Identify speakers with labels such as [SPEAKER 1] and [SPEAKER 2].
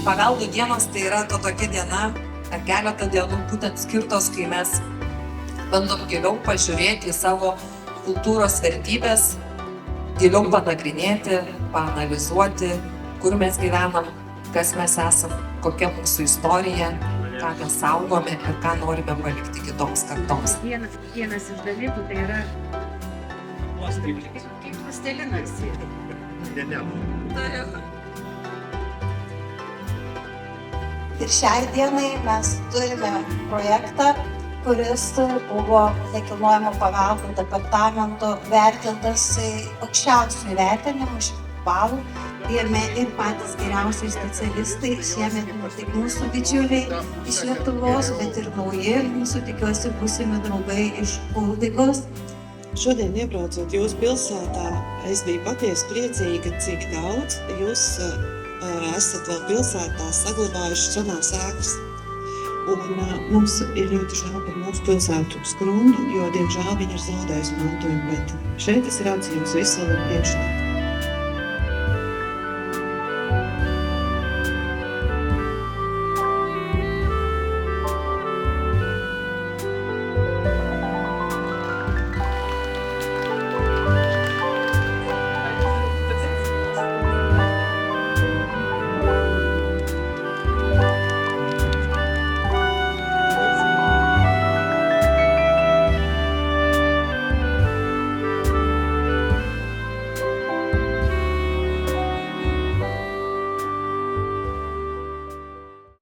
[SPEAKER 1] Paveldo dienos tai yra tokia diena, ar keletą dienų būtent skirtos, kai mes bandom giliau pažiūrėti į savo kultūros vertybės, giliau panagrinėti, paanalizuoti, kur mes gyvenam, kas mes esam, kokia mūsų istorija, ką mes saugome ir ką norime palikti kitoms kartoms.
[SPEAKER 2] Vienas iš dalykų tai yra kaip plastilinas.
[SPEAKER 3] Ir šiai dienai mes turime projektą, kuris buvo nekilnojamo paveldo departamento vertintas aukščiausių įvertinimų 100 balų. Jame ir patys geriausiai specialistai, šiemet ne tik mūsų bičiuliai iš Lietuvos, bet ir nauji mūsų, tikiuosi, būsimi draugai iš Kuldigos.
[SPEAKER 4] Šodien iebraucot jūsu pilsētā, es biju patiesi priecīga, cik daudz jūs esat vēl pilsētā saglabājuši senās ēkas. Un mums ir ļoti žēl par mūsu pilsētu Skrundu, jo, diemžēl, viņi ir zaudējusi mantojumu, bet šeit es redzu jums visu priekšā.